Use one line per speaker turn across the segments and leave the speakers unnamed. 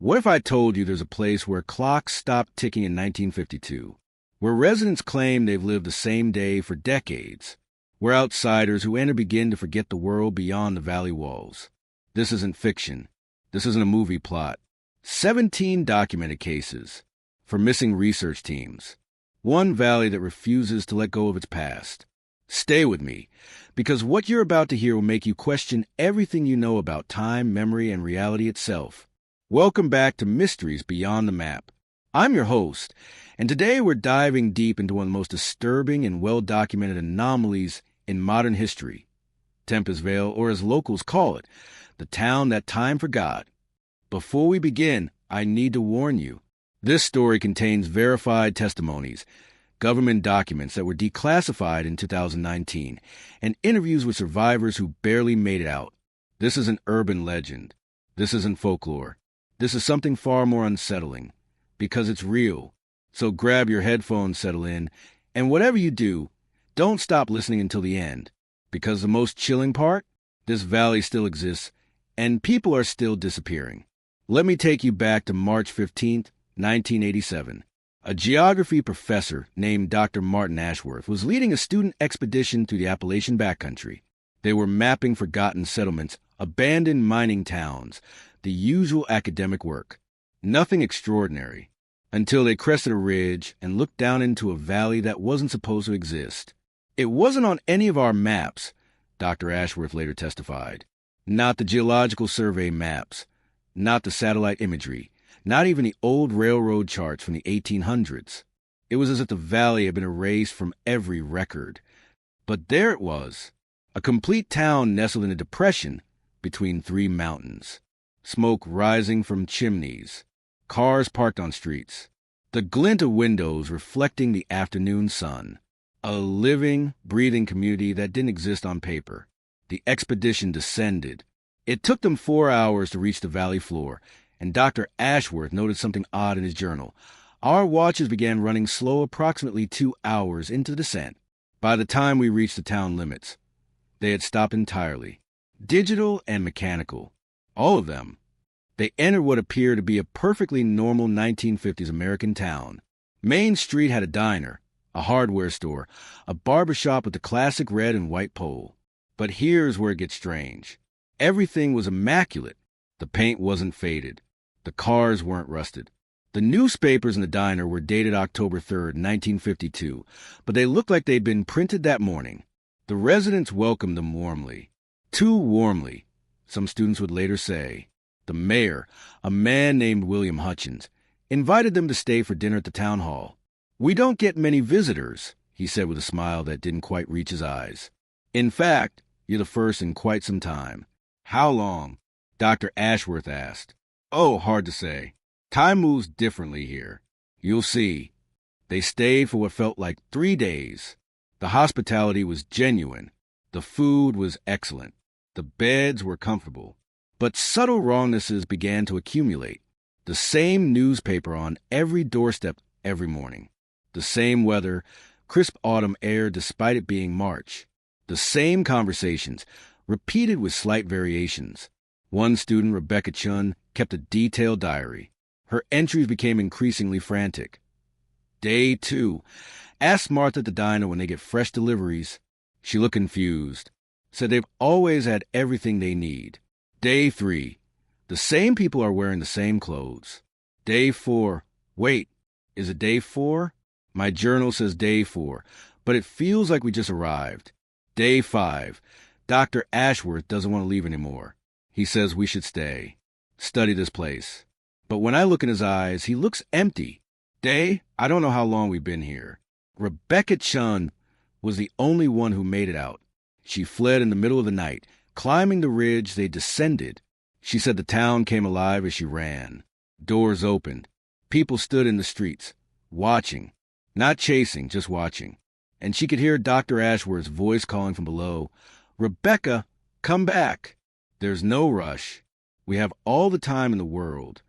What if I told you there's a place where clocks stopped ticking in 1952, where residents claim they've lived the same day for decades, where outsiders who enter begin to forget the world beyond the valley walls? This isn't fiction. This isn't a movie plot. 17 documented cases for missing research teams. One valley that refuses to let go of its past. Stay with me, because what you're about to hear will make you question everything you know about time, memory, and reality itself. Welcome back to Mysteries Beyond the Map. I'm your host, and today we're diving deep into one of the most disturbing and well-documented anomalies in modern history. TEMPUS VALE, or as locals call it, the town that time forgot. Before we begin, I need to warn you. This story contains verified testimonies, government documents that were declassified in 2019, and interviews with survivors who barely made it out. This isn't urban legend. This isn't folklore. This is something far more unsettling, because it's real. So grab your headphones, settle in, and whatever you do, don't stop listening until the end, because the most chilling part, this valley still exists, and people are still disappearing. Let me take you back to March 15th, 1987. A geography professor named Dr. Martin Ashworth was leading a student expedition through the Appalachian backcountry. They were mapping forgotten settlements, abandoned mining towns, the usual academic work. Nothing extraordinary, until they crested a ridge and looked down into a valley that wasn't supposed to exist. It wasn't on any of our maps, Dr. Ashworth later testified. Not the Geological Survey maps, not the satellite imagery, not even the old railroad charts from the 1800s. It was as if the valley had been erased from every record. But there it was, a complete town nestled in a depression between three mountains. Smoke rising from chimneys, cars parked on streets, the glint of windows reflecting the afternoon sun. A living, breathing community that didn't exist on paper. The expedition descended. It took them 4 hours to reach the valley floor, and Dr. Ashworth noted something odd in his journal. Our watches began running slow approximately 2 hours into the descent. By the time we reached the town limits, they had stopped entirely. Digital and mechanical. All of them. They entered what appeared to be a perfectly normal 1950s American town. Main Street had a diner, a hardware store, a barbershop with the classic red and white pole. But here's where it gets strange. Everything was immaculate. The paint wasn't faded. The cars weren't rusted. The newspapers in the diner were dated October 3rd, 1952, but they looked like they'd been printed that morning. The residents welcomed them warmly. Too warmly, some students would later say. The mayor, a man named William Hutchins, invited them to stay for dinner at the town hall. "We don't get many visitors," he said with a smile that didn't quite reach his eyes. "In fact, you're the first in quite some time." "How long?" Dr. Ashworth asked. "Oh, hard to say. Time moves differently here. You'll see." They stayed for what felt like 3 days. The hospitality was genuine. The food was excellent. The beds were comfortable. But subtle wrongnesses began to accumulate. The same newspaper on every doorstep every morning. The same weather, crisp autumn air despite it being March. The same conversations, repeated with slight variations. One student, Rebecca Chun, kept a detailed diary. Her entries became increasingly frantic. Day 2. Asked Martha at the diner when they get fresh deliveries. She looked confused. Said they've always had everything they need. Day 3. The same people are wearing the same clothes. Day 4. Wait, is it day 4? My journal says day 4, but it feels like we just arrived. Day 5. Dr. Ashworth doesn't want to leave anymore. He says we should stay. Study this place. But when I look in his eyes, he looks empty. Day, I don't know how long we've been here. Rebecca Chun was the only one who made it out. She fled in the middle of the night. Climbing the ridge, they descended. She said the town came alive as she ran. Doors opened. People stood in the streets, watching. Not chasing, just watching. And she could hear Dr. Ashworth's voice calling from below, "Rebecca, come back. There's no rush. We have all the time in the world."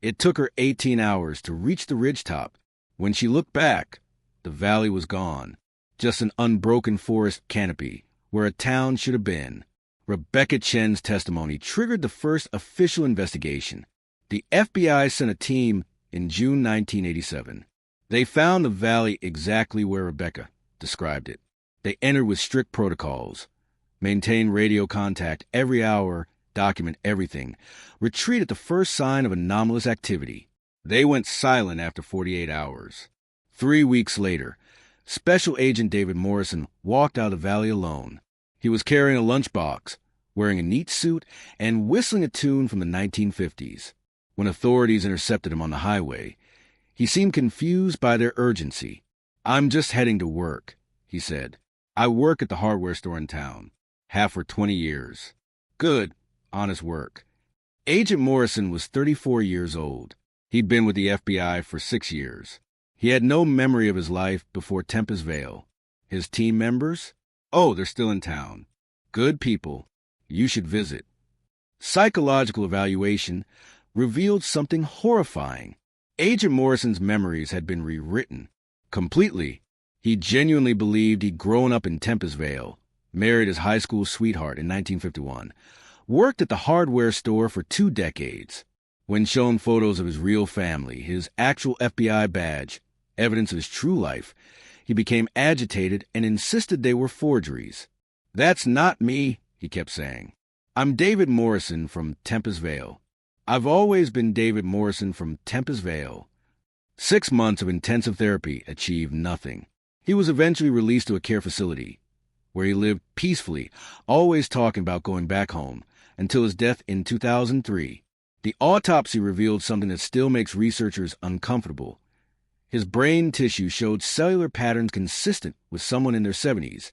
It took her 18 hours to reach the ridgetop. When she looked back, the valley was gone. Just an unbroken forest canopy where a town should have been. Rebecca Chen's testimony triggered the first official investigation. The FBI sent a team in June 1987. They found the valley exactly where Rebecca described it. They entered with strict protocols, maintain radio contact every hour, document everything, retreat at the first sign of anomalous activity. They went silent after 48 hours. 3 weeks later, Special Agent David Morrison walked out of the valley alone. He was carrying a lunchbox, wearing a neat suit, and whistling a tune from the 1950s. When authorities intercepted him on the highway, he seemed confused by their urgency. "I'm just heading to work," he said. "I work at the hardware store in town. Have for 20 years. Good, honest work." Agent Morrison was 34 years old. He'd been with the FBI for 6 years. He had no memory of his life before TEMPUS VALE. His team members? Oh, they're still in town. Good people. You should visit. Psychological evaluation revealed something horrifying. Agent Morrison's memories had been rewritten completely. He genuinely believed he'd grown up in TEMPUS VALE, married his high school sweetheart in 1951, worked at the hardware store for 2 decades. When shown photos of his real family, his actual FBI badge, evidence of his true life, he became agitated and insisted they were forgeries. "That's not me," he kept saying. "I'm David Morrison from TEMPUS VALE. I've always been David Morrison from TEMPUS VALE." 6 months of intensive therapy achieved nothing. He was eventually released to a care facility, where he lived peacefully, always talking about going back home, until his death in 2003. The autopsy revealed something that still makes researchers uncomfortable. His brain tissue showed cellular patterns consistent with someone in their 70s,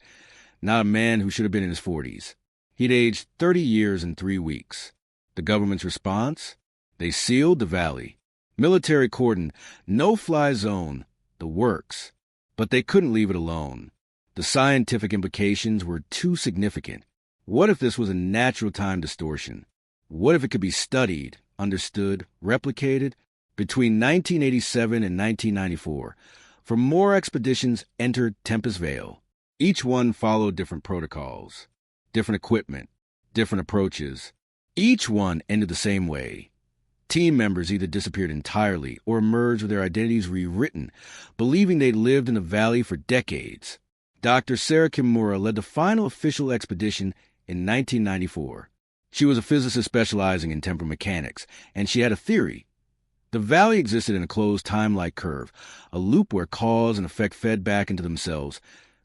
not a man who should have been in his 40s. He'd aged 30 years in 3 weeks. The government's response? They sealed the valley. Military cordon, no-fly zone, the works. But they couldn't leave it alone. The scientific implications were too significant. What if this was a natural time distortion? What if it could be studied, understood, replicated? Between 1987 and 1994, for more expeditions entered TEMPUS VALE. Each one followed different protocols, different equipment, different approaches. Each one ended the same way. Team members either disappeared entirely or emerged with their identities rewritten, believing they'd lived in the valley for decades. Dr. Sarah Kimura led the final official expedition in 1994. She was a physicist specializing in temporal mechanics, and she had a theory. The valley existed in a closed time-like curve, a loop where cause and effect fed back into themselves,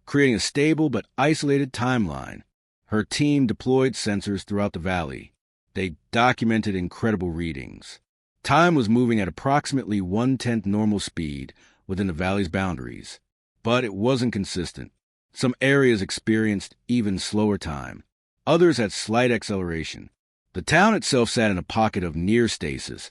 creating a stable but isolated timeline. Her team deployed sensors throughout the valley. They documented incredible readings. Time was moving at approximately 1/10 normal speed within the valley's boundaries, but it wasn't consistent. Some areas experienced even slower time. Others had slight acceleration. The town itself sat in a pocket of near stasis,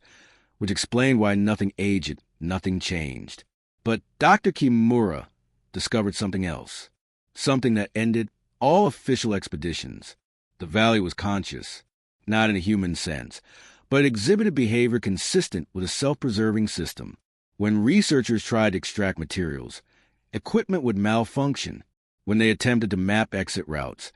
which explained why nothing aged, nothing changed. But Dr. Kimura discovered something else, something that ended all official expeditions. The valley was conscious, not in a human sense, but exhibited behavior consistent with a self-preserving system. When researchers tried to extract materials, equipment would malfunction. When they attempted to map exit routes,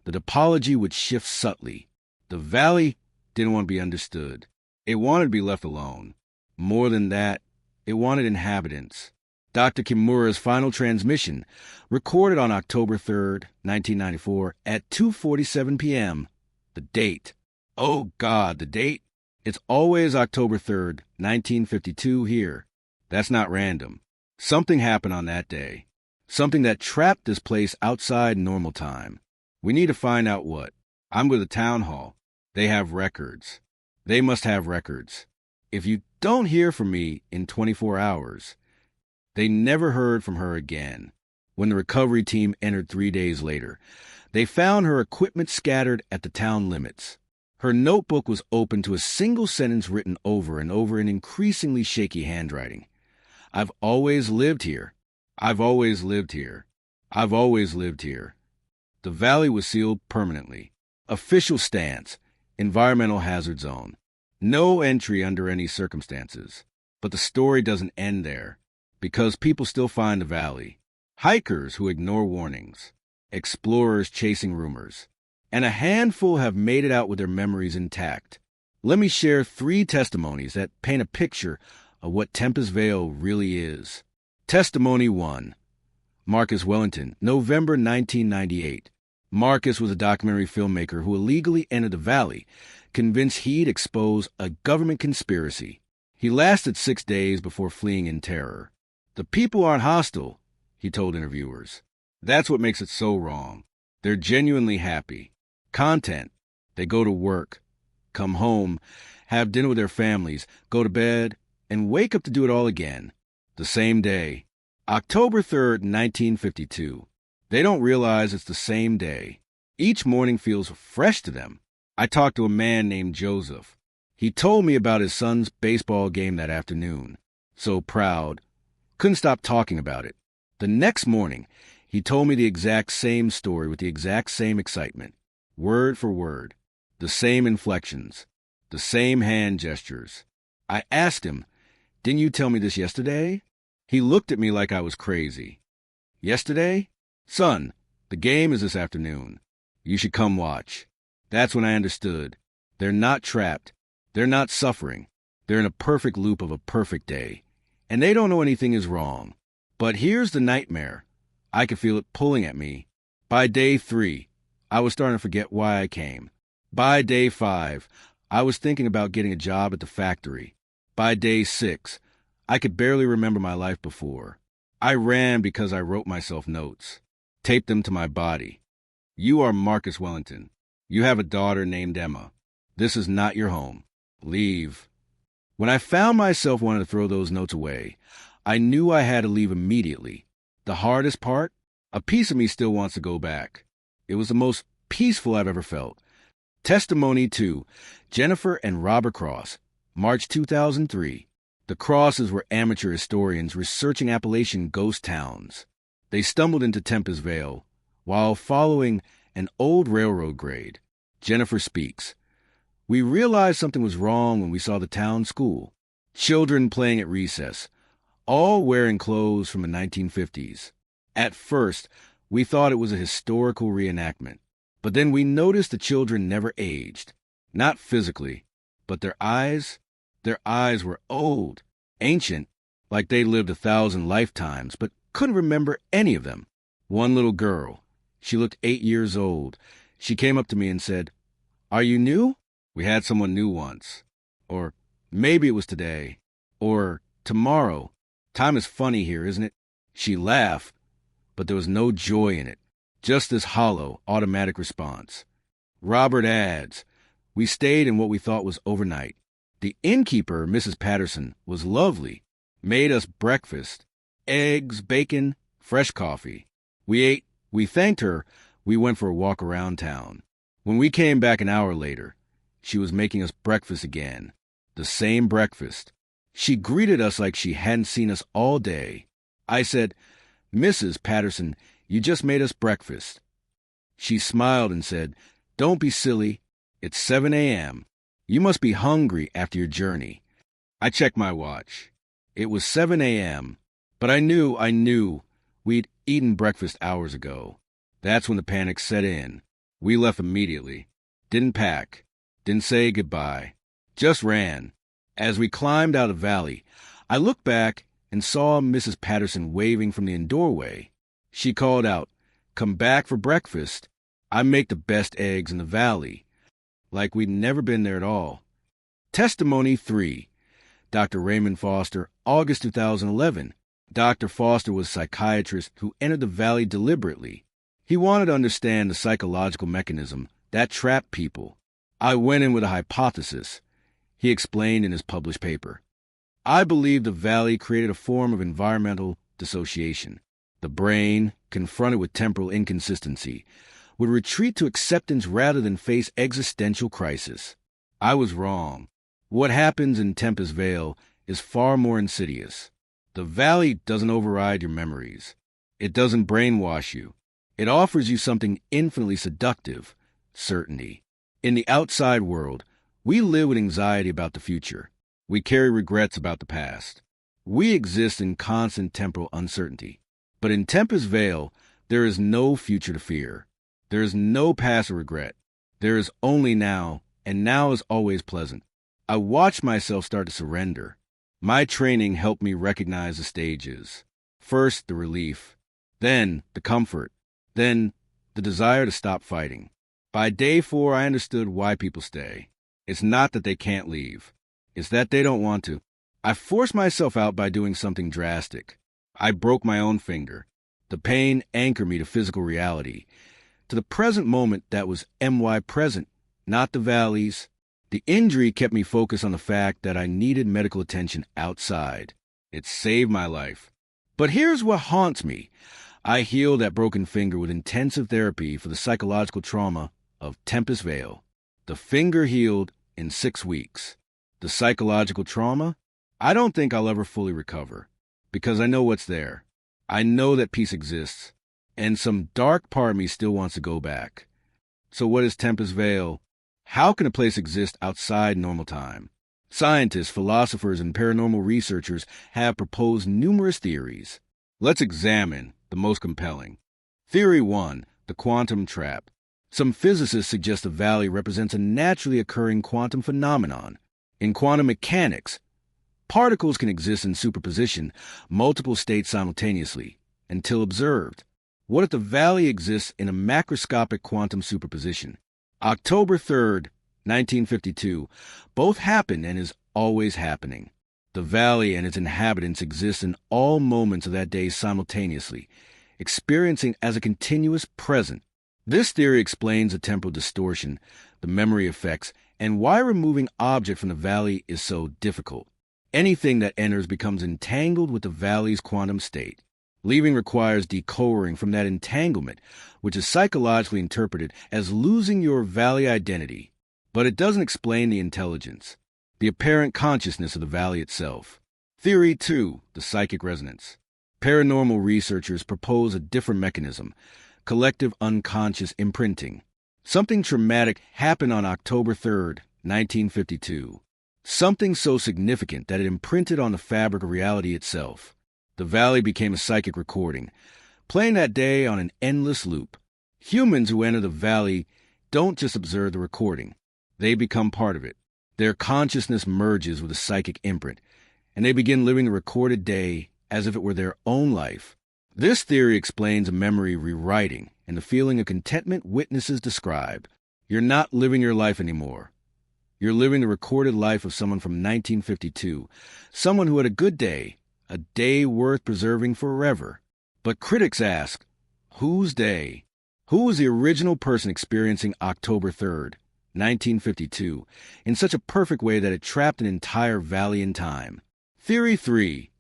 the topology would shift subtly. The valley didn't want to be understood. It wanted to be left alone. More than that, it wanted inhabitants. Dr. Kimura's final transmission, recorded on October 3rd, 1994, at 2:47 p.m. The date. Oh, God, the date? It's always October 3rd, 1952 here. That's not random. Something happened on that day. Something that trapped this place outside normal time. We need to find out what. I'm with the town hall. They have records. They must have records. If you don't hear from me in 24 hours, they never heard from her again. When the recovery team entered 3 days later, they found her equipment scattered at the town limits. Her notebook was open to a single sentence written over and over in increasingly shaky handwriting. "I've always lived here. I've always lived here. I've always lived here." The valley was sealed permanently. Official stance: environmental hazard zone. No entry under any circumstances. But the story doesn't end there, because people still find the valley. Hikers who ignore warnings. Explorers chasing rumors. And a handful have made it out with their memories intact. Let me share 3 testimonies that paint a picture of what Tempus Vale really is. Testimony 1. Marcus Wellington, November 1998. Marcus was a documentary filmmaker who illegally entered the valley, convinced he'd expose a government conspiracy. He lasted 6 days before fleeing in terror. The people aren't hostile, he told interviewers. That's what makes it so wrong. They're genuinely happy. Content. They go to work, come home, have dinner with their families, go to bed, and wake up to do it all again. The same day. October 3rd, 1952. They don't realize it's the same day. Each morning feels fresh to them. I talked to a man named Joseph. He told me about his son's baseball game that afternoon. So proud. Couldn't stop talking about it. The next morning, he told me the exact same story with the exact same excitement. Word for word. The same inflections. The same hand gestures. I asked him, "Didn't you tell me this yesterday?" He looked at me like I was crazy. "Yesterday? Son, the game is this afternoon. You should come watch." That's when I understood. They're not trapped. They're not suffering. They're in a perfect loop of a perfect day. And they don't know anything is wrong. But here's the nightmare. I could feel it pulling at me. By day 3, I was starting to forget why I came. By day 5, I was thinking about getting a job at the factory. By day 6, I could barely remember my life before. I ran because I wrote myself notes, taped them to my body. You are Marcus Wellington. You have a daughter named Emma. This is not your home. Leave. When I found myself wanting to throw those notes away, I knew I had to leave immediately. The hardest part? A piece of me still wants to go back. It was the most peaceful I've ever felt. Testimony 2. Jennifer and Robert Cross, March 2003. The Crosses were amateur historians researching Appalachian ghost towns. They stumbled into Tempus Vale while following an old railroad grade. Jennifer speaks. We realized something was wrong when we saw the town school. Children playing at recess, all wearing clothes from the 1950s. At first, we thought it was a historical reenactment. But then we noticed the children never aged. Not physically, but their eyes were old, ancient, like they lived 1,000 lifetimes, but couldn't remember any of them. One little girl, she looked 8 years old. She came up to me and said, "Are you new? We had someone new once." Or, "Maybe it was today." Or, "Tomorrow. Time is funny here, isn't it?" She laughed, but there was no joy in it, just this hollow, automatic response. Robert adds, we stayed in what we thought was overnight. The innkeeper, Mrs. Patterson, was lovely, made us breakfast, eggs, bacon, fresh coffee. We ate, we thanked her, we went for a walk around town. When we came back an hour later, she was making us breakfast again, the same breakfast. She greeted us like she hadn't seen us all day. I said, "Mrs. Patterson, you just made us breakfast." She smiled and said, "Don't be silly. It's 7 a.m. You must be hungry after your journey." I checked my watch. It was 7 a.m., but I knew we'd eaten breakfast hours ago. That's when the panic set in. We left immediately. Didn't pack. Didn't say goodbye. Just ran. As we climbed out of the valley, I looked back and saw Mrs. Patterson waving from the doorway. She called out, "Come back for breakfast. I make the best eggs in the valley." Like we'd never been there at all. Testimony 3. Dr. Raymond Foster, August 2011. Dr. Foster was a psychiatrist who entered the valley deliberately. He wanted to understand the psychological mechanism that trapped people. I went in with a hypothesis, he explained in his published paper. I believe the valley created a form of environmental dissociation. The brain, confronted with temporal inconsistency, would retreat to acceptance rather than face existential crisis. I was wrong. What happens in Tempus Vale is far more insidious. The valley doesn't override your memories. It doesn't brainwash you. It offers you something infinitely seductive, certainty. In the outside world, we live with anxiety about the future. We carry regrets about the past. We exist in constant temporal uncertainty. But in Tempus Vale, there is no future to fear. There is no past to regret. There is only now, and now is always pleasant. I watched myself start to surrender. My training helped me recognize the stages. First, the relief. Then, the comfort. Then, the desire to stop fighting. By day 4, I understood why people stay. It's not that they can't leave. It's that they don't want to. I forced myself out by doing something drastic. I broke my own finger. The pain anchored me to physical reality, to the present moment that was MY present, not the valleys. The injury kept me focused on the fact that I needed medical attention outside. It saved my life. But here's what haunts me. I healed that broken finger with intensive therapy for the psychological trauma of TEMPUS VALE. The finger healed in 6 weeks. The psychological trauma? I don't think I'll ever fully recover, because I know what's there. I know that peace exists, and some dark part of me still wants to go back. So what is TEMPUS VALE? How can a place exist outside normal time? Scientists, philosophers, and paranormal researchers have proposed numerous theories. Let's examine the most compelling. Theory 1, the quantum trap. Some physicists suggest the valley represents a naturally occurring quantum phenomenon. In quantum mechanics, particles can exist in superposition, multiple states simultaneously, until observed. What if the valley exists in a macroscopic quantum superposition? October 3rd, 1952, both happened and is always happening. The valley and its inhabitants exist in all moments of that day simultaneously, experiencing as a continuous present. This theory explains the temporal distortion, the memory effects, and why removing object from the valley is so difficult. Anything that enters becomes entangled with the valley's quantum state. Leaving requires decouring from that entanglement, which is psychologically interpreted as losing your valley identity. But it doesn't explain the intelligence, the apparent consciousness of the valley itself. Theory 2, the psychic resonance. Paranormal researchers propose a different mechanism, collective unconscious imprinting. Something traumatic happened on October 3rd, 1952. Something so significant that it imprinted on the fabric of reality itself. The valley became a psychic recording, playing that day on an endless loop. Humans who enter the valley don't just observe the recording. They become part of it. Their consciousness merges with the psychic imprint, and they begin living the recorded day as if it were their own life. This theory explains a memory rewriting and the feeling of contentment witnesses describe. You're not living your life anymore. You're living the recorded life of someone from 1952, someone who had a good day, a day worth preserving forever. But critics ask, whose day? Who was the original person experiencing October 3rd, 1952, in such a perfect way that it trapped an entire valley in time? Theory 3,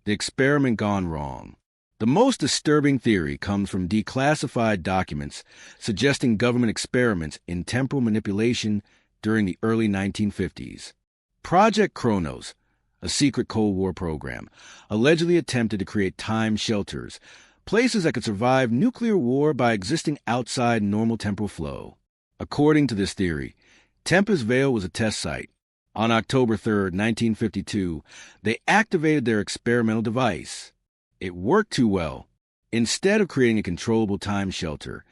the experiment gone wrong. The most disturbing theory comes from declassified documents suggesting government experiments in temporal manipulation during the early 1950s. Project Kronos, a secret Cold War program, allegedly attempted to create time shelters, places that could survive nuclear war by existing outside normal temporal flow. According to this theory, TEMPUS VALE was a test site. On October 3rd, 1952, they activated their experimental device. It worked too well. Instead of creating a controllable time shelter,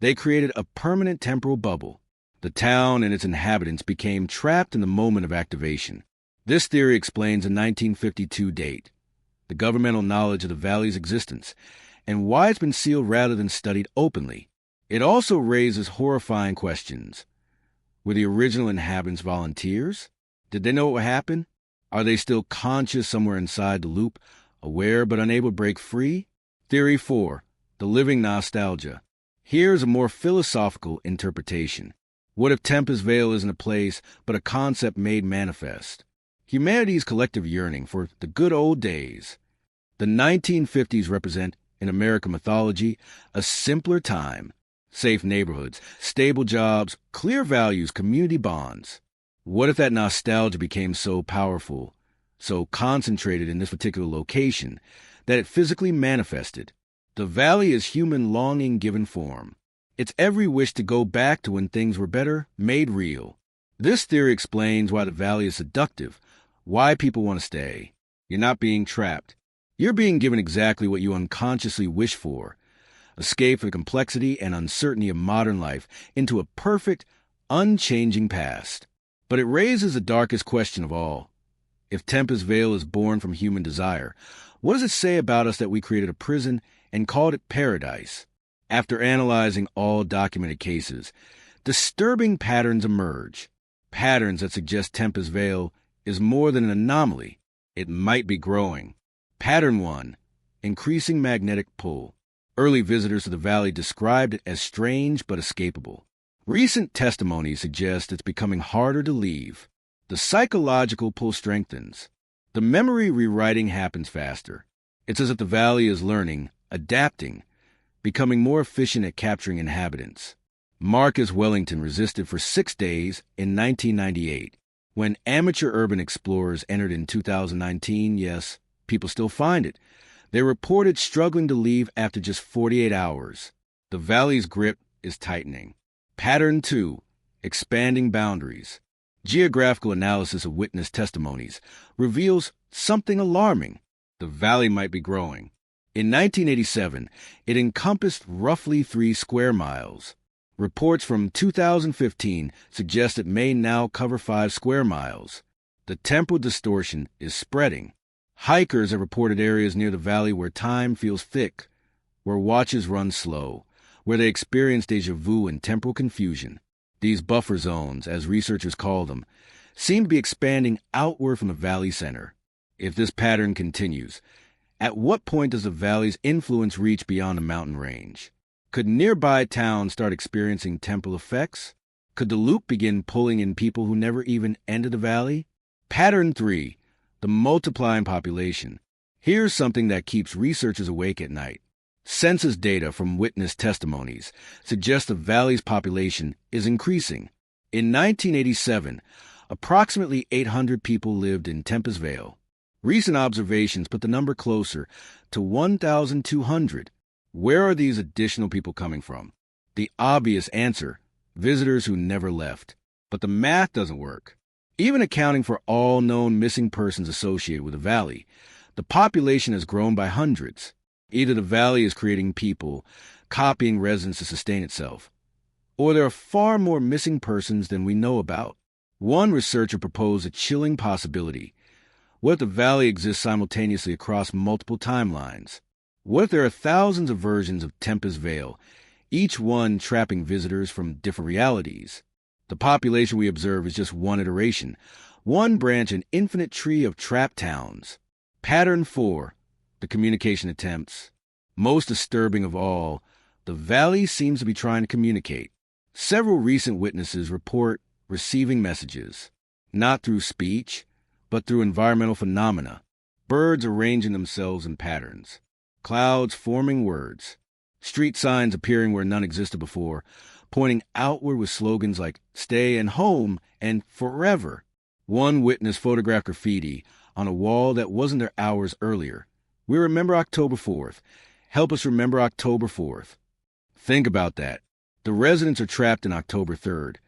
they created a permanent temporal bubble. The town and its inhabitants became trapped in the moment of activation. This theory explains the 1952 date, the governmental knowledge of the valley's existence, and why it's been sealed rather than studied openly. It also raises horrifying questions. Were the original inhabitants volunteers? Did they know what would happen? Are they still conscious somewhere inside the loop, aware but unable to break free? Theory 4, the living nostalgia. Here's a more philosophical interpretation. What if TEMPUS VALE isn't a place, but a concept made manifest? Humanity's collective yearning for the good old days. The 1950s represent, in American mythology, a simpler time. Safe neighborhoods, stable jobs, clear values, community bonds. What if that nostalgia became so powerful, so concentrated in this particular location, that it physically manifested? The valley is human longing given form. It's every wish to go back to when things were better, made real. This theory explains why the valley is seductive, why people want to stay. You're not being trapped. You're being given exactly what you unconsciously wish for. Escape from the complexity and uncertainty of modern life into a perfect, unchanging past. But it raises the darkest question of all. If Tempus Vale is born from human desire, what does it say about us that we created a prison and called it paradise? After analyzing all documented cases, disturbing patterns emerge. Patterns that suggest Tempus Vale is more than an anomaly. It might be growing. Pattern 1. Increasing magnetic pull. Early visitors to the valley described it as strange but escapable. Recent testimony suggests it's becoming harder to leave. The psychological pull strengthens. The memory rewriting happens faster. It's as if the valley is learning, adapting, becoming more efficient at capturing inhabitants. Marcus Wellington resisted for 6 days in 1998. When amateur urban explorers entered in 2019, yes, people still find it. They reported struggling to leave after just 48 hours. The valley's grip is tightening. Pattern 2. Expanding boundaries. Geographical analysis of witness testimonies reveals something alarming. The valley might be growing. In 1987, it encompassed roughly 3 square miles. Reports from 2015 suggest it may now cover 5 square miles. The temporal distortion is spreading. Hikers have reported areas near the valley where time feels thick, where watches run slow, where they experience déjà vu and temporal confusion. These buffer zones, as researchers call them, seem to be expanding outward from the valley center. If this pattern continues, at what point does the valley's influence reach beyond the mountain range? Could nearby towns start experiencing temporal effects? Could the loop begin pulling in people who never even entered the valley? Pattern 3. The multiplying population. Here's something that keeps researchers awake at night. Census data from witness testimonies suggest the valley's population is increasing. In 1987, approximately 800 people lived in Tempus Vale. Recent observations put the number closer to 1,200. Where are these additional people coming from? The obvious answer: visitors who never left. But the math doesn't work. Even accounting for all known missing persons associated with the valley, the population has grown by hundreds. Either the valley is creating people, copying residents to sustain itself, or there are far more missing persons than we know about. One researcher proposed a chilling possibility. What if the valley exists simultaneously across multiple timelines? What if there are thousands of versions of Tempus Vale, each one trapping visitors from different realities? The population we observe is just one iteration, one branch in an infinite tree of trapped towns. Pattern 4. The communication attempts. Most disturbing of all, the valley seems to be trying to communicate. Several recent witnesses report receiving messages, not through speech, but through environmental phenomena. Birds arranging themselves in patterns, clouds forming words, street signs appearing where none existed before, pointing outward with slogans like "stay" and "home" and "forever." One witness photographed graffiti on a wall that wasn't there hours earlier. "We remember October 4th. Help us remember October 4th." Think about that. The residents are trapped in October 3rd,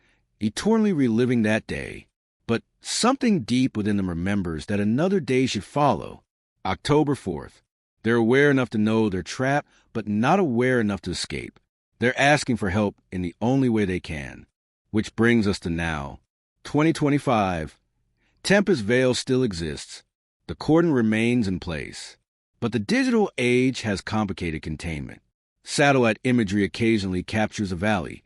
eternally reliving that day. But something deep within them remembers that another day should follow. October 4th. They're aware enough to know they're trapped, but not aware enough to escape. They're asking for help in the only way they can. Which brings us to now. 2025. Tempus Vale still exists. The cordon remains in place. But the digital age has complicated containment. Satellite imagery occasionally captures a valley,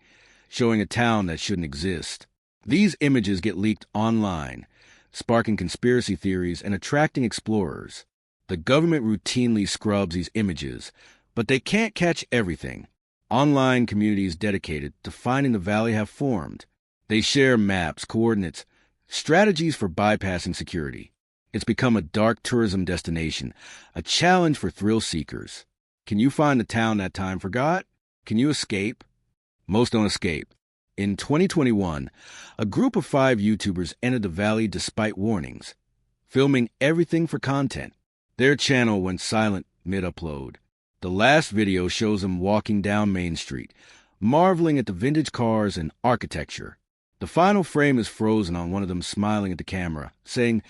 showing a town that shouldn't exist. These images get leaked online, sparking conspiracy theories and attracting explorers. The government routinely scrubs these images, but they can't catch everything. Online communities dedicated to finding the valley have formed. They share maps, coordinates, strategies for bypassing security. It's become a dark tourism destination, a challenge for thrill seekers. Can you find the town that time forgot? Can you escape? Most don't escape. In 2021, a group of 5 YouTubers entered the valley despite warnings, filming everything for content. Their channel went silent mid-upload. The last video shows them walking down Main Street, marveling at the vintage cars and architecture. The final frame is frozen on one of them smiling at the camera, saying,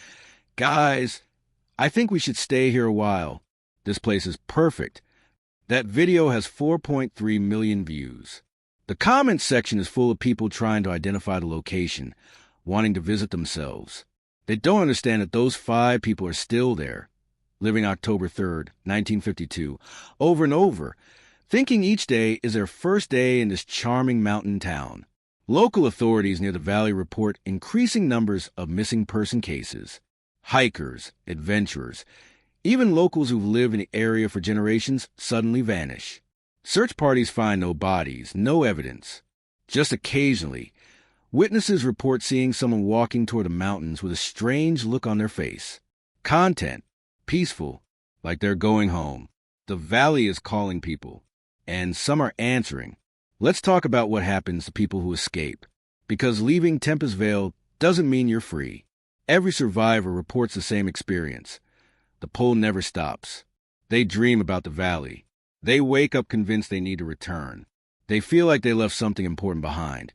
"Guys, I think we should stay here a while. This place is perfect." That video has 4.3 million views. The comments section is full of people trying to identify the location. wanting to visit themselves. They don't understand that those 5 people are still there, living October 3rd, 1952, over and over, thinking each day is their first day in this charming mountain town. Local authorities near the valley report increasing numbers of missing person cases. Hikers, adventurers, even locals who've lived in the area for generations suddenly vanish. Search parties find no bodies, no evidence. Just occasionally, witnesses report seeing someone walking toward the mountains with a strange look on their face. Content: peaceful, like they're going home. The valley is calling people, and some are answering. Let's talk about what happens to people who escape, because leaving Tempus Vale doesn't mean you're free. Every survivor reports the same experience. The pull never stops. They dream about the valley. They wake up convinced they need to return. They feel like they left something important behind,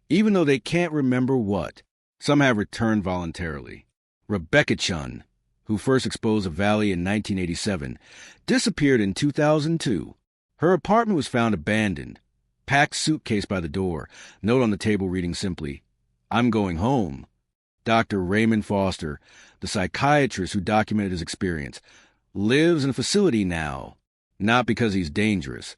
even though they can't remember what. Some have returned voluntarily. Rebecca Chun, who first exposed the valley in 1987, disappeared in 2002. Her apartment was found abandoned. Packed suitcase by the door, note on the table reading simply, "I'm going home." Dr. Raymond Foster, the psychiatrist who documented his experience, lives in a facility now, not because he's dangerous,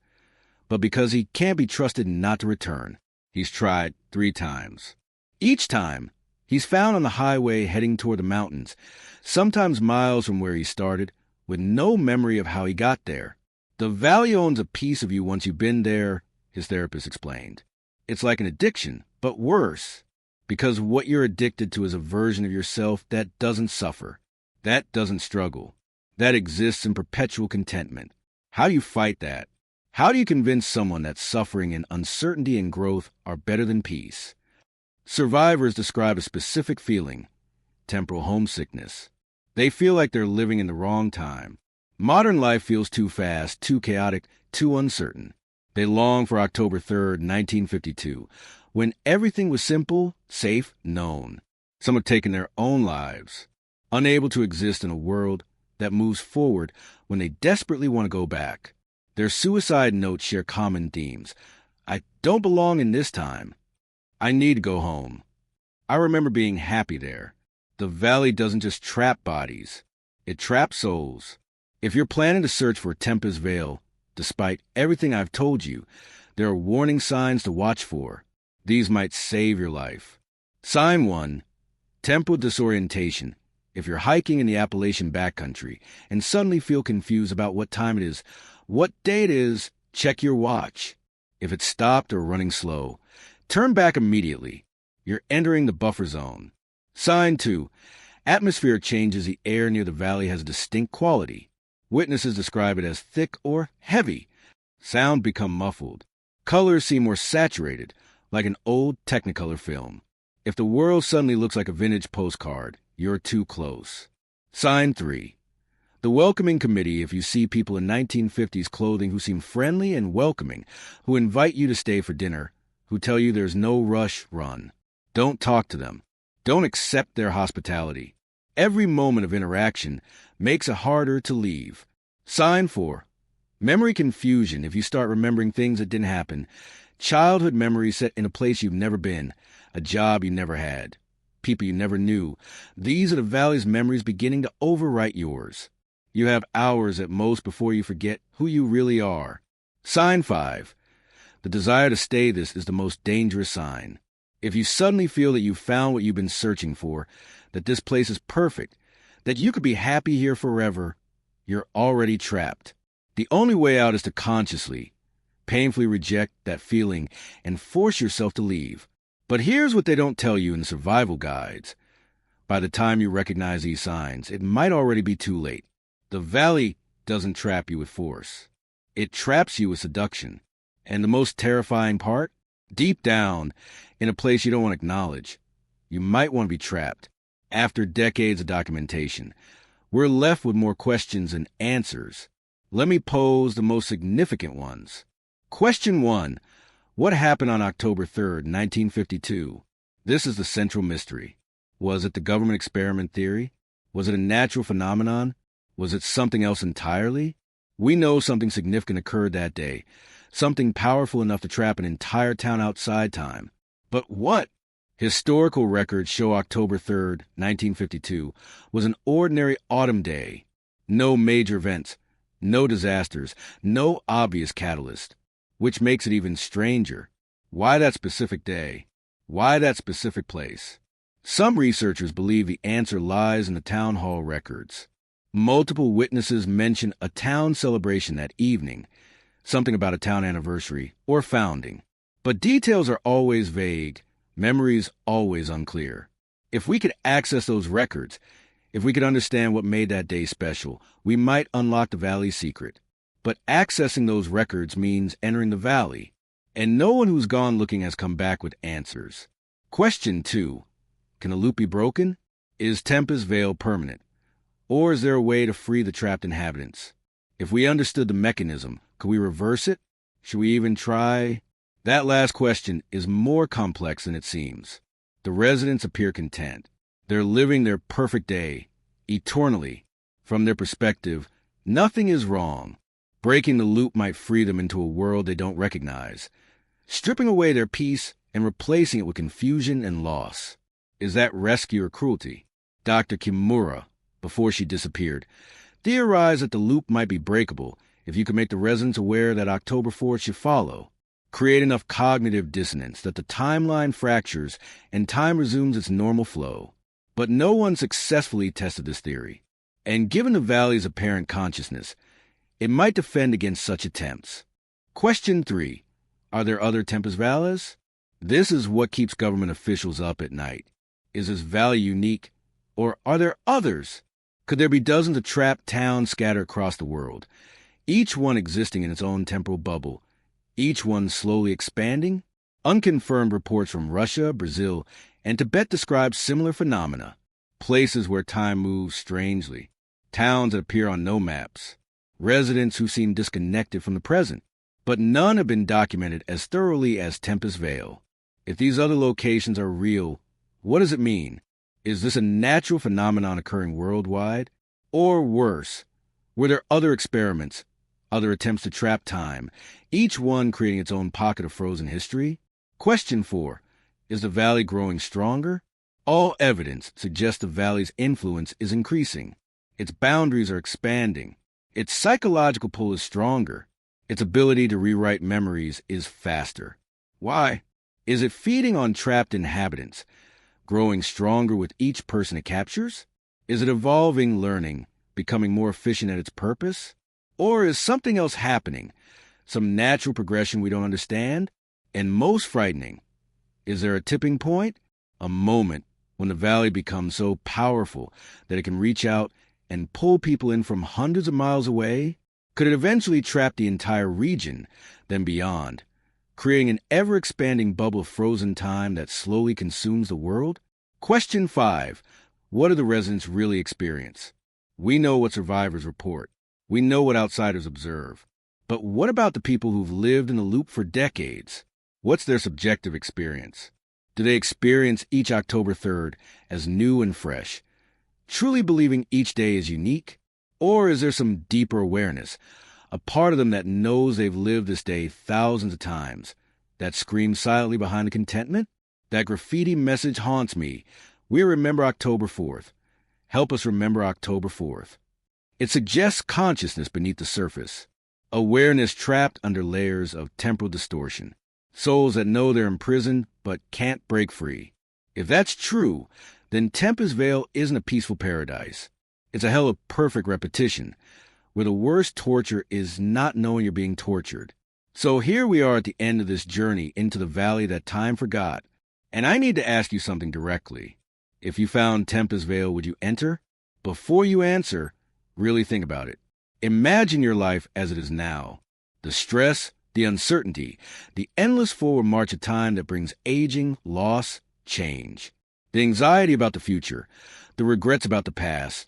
but because he can't be trusted not to return. He's tried 3 times. Each time, he's found on the highway heading toward the mountains, sometimes miles from where he started, with no memory of how he got there. The valley owns a piece of you once you've been there, his therapist explained. It's like an addiction, but worse, because what you're addicted to is a version of yourself that doesn't suffer, that doesn't struggle, that exists in perpetual contentment. How do you fight that? How do you convince someone that suffering and uncertainty and growth are better than peace? Survivors describe a specific feeling: temporal homesickness. They feel like they're living in the wrong time. Modern life feels too fast, too chaotic, too uncertain. They long for October 3rd, 1952, when everything was simple, safe, known. Some have taken their own lives, unable to exist in a world that moves forward when they desperately want to go back. Their suicide notes share common themes. I don't belong in this time. I need to go home. I remember being happy there. The valley doesn't just trap bodies. It traps souls. If you're planning to search for Tempus Vale, despite everything I've told you, there are warning signs to watch for. These might save your life. Sign 1, temporal disorientation. If you're hiking in the Appalachian backcountry and suddenly feel confused about what time it is, what day it is, check your watch. If it's stopped or running slow, turn back immediately. You're entering the buffer zone. Sign 2, atmosphere changes. The air near the valley has a distinct quality. Witnesses describe it as thick or heavy. Sound become muffled. Colors seem more saturated, like an old Technicolor film. If the world suddenly looks like a vintage postcard, you're too close. Sign 3, the welcoming committee. If you see people in 1950s clothing who seem friendly and welcoming, who invite you to stay for dinner, who tell you there's no rush, run. Don't talk to them. Don't accept their hospitality. Every moment of interaction makes it harder to leave. Sign 4, memory confusion. If you start remembering things that didn't happen, childhood memories set in a place you've never been, a job you never had, people you never knew. These are the valley's memories beginning to overwrite yours. You have hours at most before you forget who you really are. Sign 5, the desire to stay. This is the most dangerous sign. If you suddenly feel that you've found what you've been searching for, that this place is perfect, that you could be happy here forever, you're already trapped. The only way out is to consciously, painfully reject that feeling and force yourself to leave. But here's what they don't tell you in the survival guides. By the time you recognize these signs, it might already be too late. The valley doesn't trap you with force. It traps you with seduction. And the most terrifying part? Deep down, in a place you don't want to acknowledge, you might want to be trapped. After decades of documentation, we're left with more questions than answers. Let me pose the most significant ones. Question 1. What happened on October 3rd, 1952? This is the central mystery. Was it the government experiment theory? Was it a natural phenomenon? Was it something else entirely? We know something significant occurred that day, something powerful enough to trap an entire town outside time. But what? Historical records show October 3rd, 1952, was an ordinary autumn day. No major events, no disasters, no obvious catalyst, which makes it even stranger. Why that specific day? Why that specific place? Some researchers believe the answer lies in the town hall records. Multiple witnesses mention a town celebration that evening, something about a town anniversary or founding. But details are always vague, memories always unclear. If we could access those records, if we could understand what made that day special, we might unlock the valley's secret. But accessing those records means entering the valley, and no one who's gone looking has come back with answers. Question 2. Can a loop be broken? Is Tempus Vale permanent? Or is there a way to free the trapped inhabitants? If we understood the mechanism, could we reverse it? Should we even try? That last question is more complex than it seems. The residents appear content. They're living their perfect day, eternally. From their perspective, nothing is wrong. Breaking the loop might free them into a world they don't recognize, stripping away their peace and replacing it with confusion and loss. Is that rescue or cruelty? Dr. Kimura, before she disappeared, theorized that the loop might be breakable if you could make the residents aware that October 4th should follow. Create enough cognitive dissonance that the timeline fractures and time resumes its normal flow. But no one successfully tested this theory. And given the valley's apparent consciousness, it might defend against such attempts. Question 3. Are there other Tempus Vales? This is what keeps government officials up at night. Is this valley unique? Or are there others? Could there be dozens of trapped towns scattered across the world, each one existing in its own temporal bubble, each one slowly expanding? Unconfirmed reports from Russia, Brazil, and Tibet describe similar phenomena. Places where time moves strangely, towns that appear on no maps, residents who seem disconnected from the present. But none have been documented as thoroughly as Tempus Vale. If these other locations are real, what does it mean? Is this a natural phenomenon occurring worldwide? Or worse, were there other experiments, other attempts to trap time, each one creating its own pocket of frozen history? Question 4. Is the valley growing stronger? All evidence suggests the valley's influence is increasing. Its boundaries are expanding. Its psychological pull is stronger. Its ability to rewrite memories is faster. Why? Is it feeding on trapped inhabitants, growing stronger with each person it captures? Is it evolving, learning, becoming more efficient at its purpose? Or is something else happening, some natural progression we don't understand? And most frightening, is there a tipping point, a moment when the valley becomes so powerful that it can reach out and pull people in from hundreds of miles away? Could it eventually trap the entire region, then beyond, creating an ever-expanding bubble of frozen time that slowly consumes the world? Question 5. What do the residents really experience? We know what survivors report. We know what outsiders observe. But what about the people who've lived in the loop for decades? What's their subjective experience? Do they experience each October 3rd as new and fresh, truly believing each day is unique? Or is there some deeper awareness, a part of them that knows they've lived this day thousands of times, that screams silently behind the contentment? That graffiti message haunts me. We remember October 4th. Help us remember October 4th. It suggests consciousness beneath the surface, awareness trapped under layers of temporal distortion, souls that know they're imprisoned but can't break free. If that's true, then Tempus Vale isn't a peaceful paradise. It's a hell of perfect repetition, where the worst torture is not knowing you're being tortured. So here we are at the end of this journey into the valley that time forgot, and I need to ask you something directly. If you found Tempus Vale, would you enter? Before you answer, really think about it. Imagine your life as it is now. The stress, the uncertainty, the endless forward march of time that brings aging, loss, change. The anxiety about the future, the regrets about the past,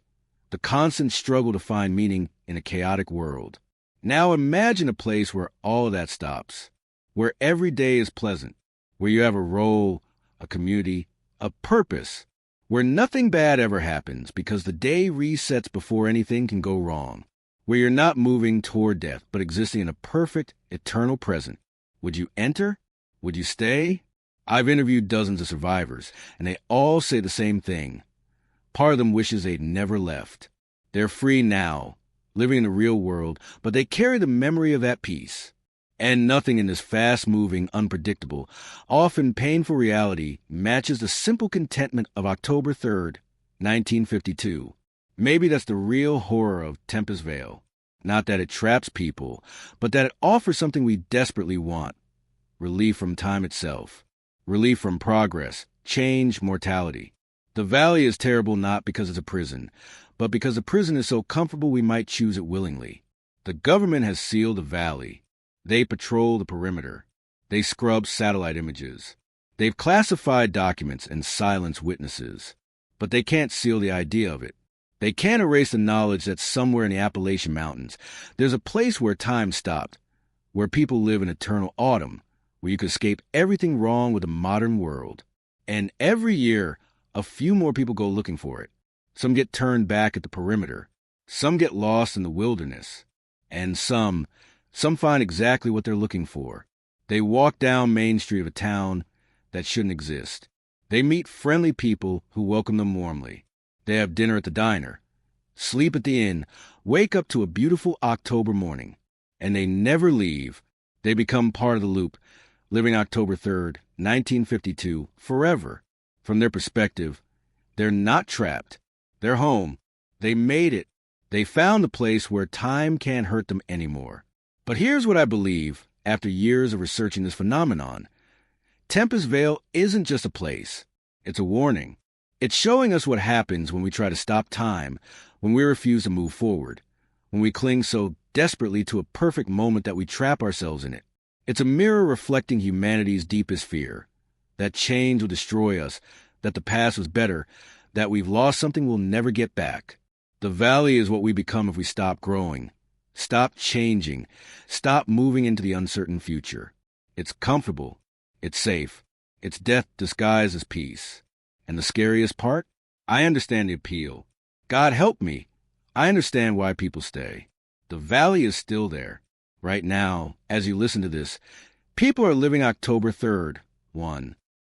the constant struggle to find meaning in a chaotic world. Now imagine a place where all of that stops, where every day is pleasant, where you have a role, a community, a purpose, where nothing bad ever happens because the day resets before anything can go wrong, where you're not moving toward death but existing in a perfect, eternal present. Would you enter? Would you stay? I've interviewed dozens of survivors, and they all say the same thing. Part of them wishes they'd never left. They're free now, living in the real world, but they carry the memory of that peace. And nothing in this fast-moving, unpredictable, often painful reality matches the simple contentment of October 3rd, 1952. Maybe that's the real horror of Tempus Vale. Not that it traps people, but that it offers something we desperately want. Relief from time itself. Relief from progress, change, mortality. The valley is terrible not because it's a prison, but because the prison is so comfortable we might choose it willingly. The government has sealed the valley. They patrol the perimeter. They scrub satellite images. They've classified documents and silenced witnesses. But they can't seal the idea of it. They can't erase the knowledge that somewhere in the Appalachian Mountains, there's a place where time stopped, where people live in eternal autumn, where you can escape everything wrong with the modern world. And every year, a few more people go looking for it. Some get turned back at the perimeter. Some get lost in the wilderness. And some find exactly what they're looking for. They walk down Main Street of a town that shouldn't exist. They meet friendly people who welcome them warmly. They have dinner at the diner, sleep at the inn, wake up to a beautiful October morning. And they never leave. They become part of the loop, living October 3rd, 1952, forever. From their perspective, they're not trapped. They're home. They made it. They found the place where time can't hurt them anymore. But here's what I believe after years of researching this phenomenon. Tempus Vale isn't just a place. It's a warning. It's showing us what happens when we try to stop time, when we refuse to move forward, when we cling so desperately to a perfect moment that we trap ourselves in it. It's a mirror reflecting humanity's deepest fear, that change will destroy us, that the past was better, that we've lost something we'll never get back. The valley is what we become if we stop growing, stop changing, stop moving into the uncertain future. It's comfortable. It's safe. It's death disguised as peace. And the scariest part? I understand the appeal. God help me. I understand why people stay. The valley is still there. Right now, as you listen to this, people are living October 3rd, 1.